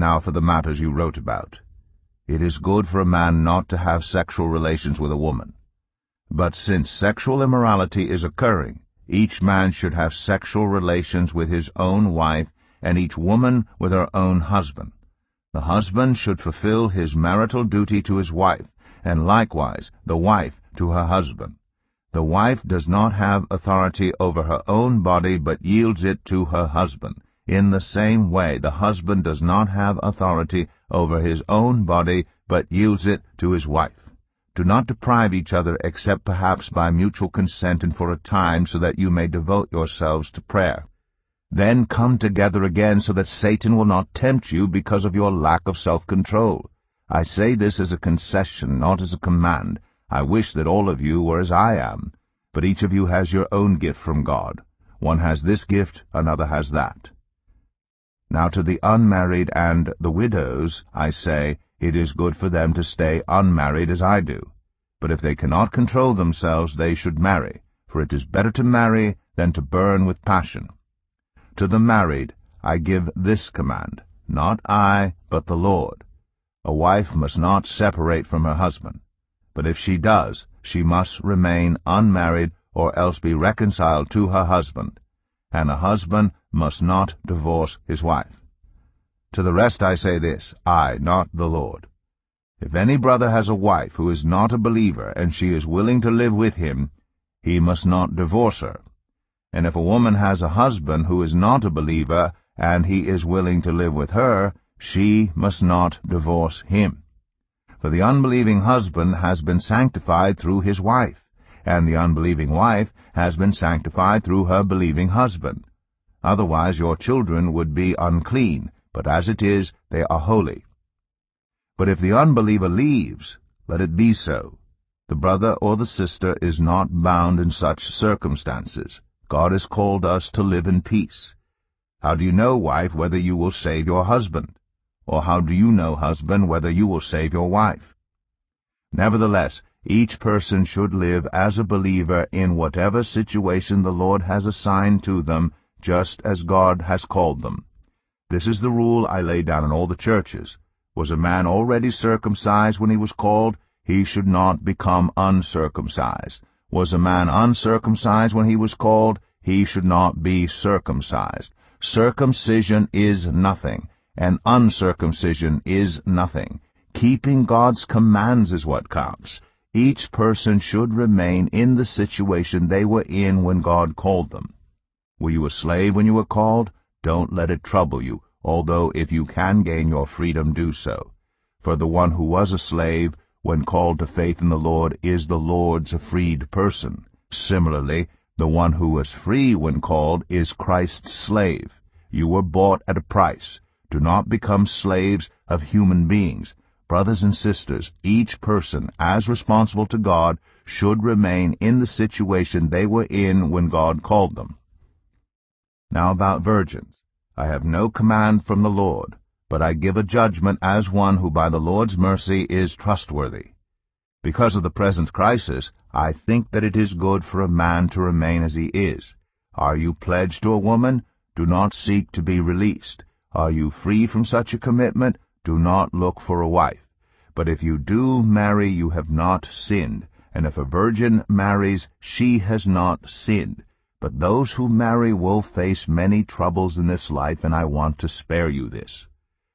Now for the matters you wrote about. It is good for a man not to have sexual relations with a woman. But since sexual immorality is occurring, each man should have sexual relations with his own wife, and each woman with her own husband. The husband should fulfill his marital duty to his wife, and likewise the wife to her husband. The wife does not have authority over her own body, but yields it to her husband. In the same way, the husband does not have authority over his own body, but yields it to his wife. Do not deprive each other, except perhaps by mutual consent and for a time, so that you may devote yourselves to prayer. Then come together again, so that Satan will not tempt you because of your lack of self-control. I say this as a concession, not as a command. I wish that all of you were as I am. But each of you has your own gift from God. One has this gift, another has that. Now to the unmarried and the widows I say, it is good for them to stay unmarried as I do. But if they cannot control themselves, they should marry, for it is better to marry than to burn with passion. To the married I give this command, not I, but the Lord. A wife must not separate from her husband, but if she does, she must remain unmarried or else be reconciled to her husband, and a husband must not divorce his wife. To the rest I say this, I, not the Lord. If any brother has a wife who is not a believer, and she is willing to live with him, he must not divorce her. And if a woman has a husband who is not a believer, and he is willing to live with her, she must not divorce him. For the unbelieving husband has been sanctified through his wife, and the unbelieving wife has been sanctified through her believing husband. Otherwise your children would be unclean, but as it is, they are holy. But if the unbeliever leaves, let it be so. The brother or the sister is not bound in such circumstances. God has called us to live in peace. How do you know, wife, whether you will save your husband? Or how do you know, husband, whether you will save your wife? Nevertheless, each person should live as a believer in whatever situation the Lord has assigned to them, just as God has called them. This is the rule I lay down in all the churches. Was a man already circumcised when he was called? He should not become uncircumcised. Was a man uncircumcised when he was called? He should not be circumcised. Circumcision is nothing, and uncircumcision is nothing. Keeping God's commands is what counts. Each person should remain in the situation they were in when God called them. Were you a slave when you were called? Don't let it trouble you, although if you can gain your freedom, do so. For the one who was a slave, when called to faith in the Lord, is the Lord's freed person. Similarly, the one who was free when called is Christ's slave. You were bought at a price. Do not become slaves of human beings. Brothers and sisters, each person, as responsible to God, should remain in the situation they were in when God called them. Now about virgins. I have no command from the Lord, but I give a judgment as one who by the Lord's mercy is trustworthy. Because of the present crisis, I think that it is good for a man to remain as he is. Are you pledged to a woman? Do not seek to be released. Are you free from such a commitment? Do not look for a wife. But if you do marry, you have not sinned, and if a virgin marries, she has not sinned. But those who marry will face many troubles in this life, and I want to spare you this.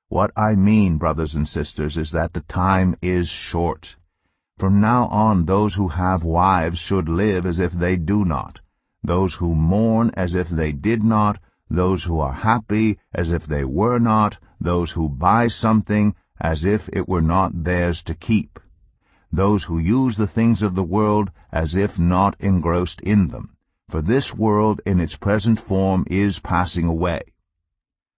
What I mean, brothers and sisters, is that the time is short. From now on, those who have wives should live as if they do not, those who mourn as if they did not, those who are happy as if they were not, those who buy something as if it were not theirs to keep, those who use the things of the world as if not engrossed in them. For this world in its present form is passing away.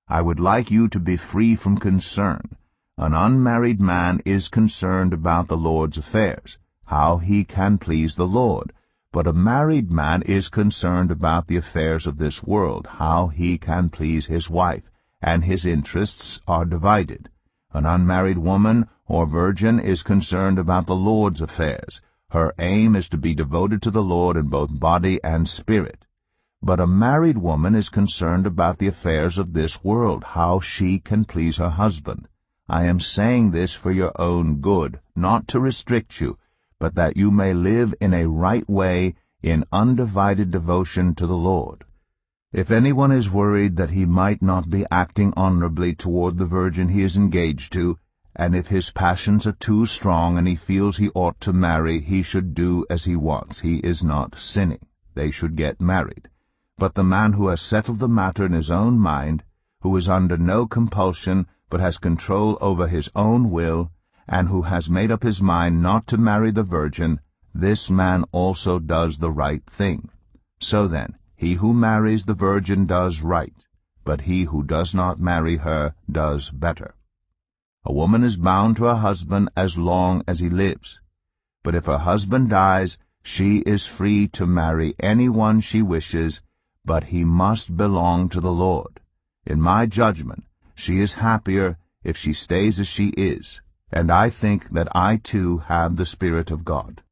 I would like you to be free from concern. An unmarried man is concerned about the Lord's affairs, how he can please the Lord. But a married man is concerned about the affairs of this world, how he can please his wife, and his interests are divided. An unmarried woman or virgin is concerned about the Lord's affairs. Her aim is to be devoted to the Lord in both body and spirit. But a married woman is concerned about the affairs of this world, how she can please her husband. I am saying this for your own good, not to restrict you, but that you may live in a right way in undivided devotion to the Lord. If anyone is worried that he might not be acting honorably toward the virgin he is engaged to, and if his passions are too strong and he feels he ought to marry, he should do as he wants. He is not sinning. They should get married. But the man who has settled the matter in his own mind, who is under no compulsion but has control over his own will, and who has made up his mind not to marry the virgin, this man also does the right thing. So then, he who marries the virgin does right, but he who does not marry her does better. A woman is bound to her husband as long as he lives. But if her husband dies, she is free to marry anyone she wishes, but he must belong to the Lord. In my judgment, she is happier if she stays as she is, and I think that I too have the Spirit of God.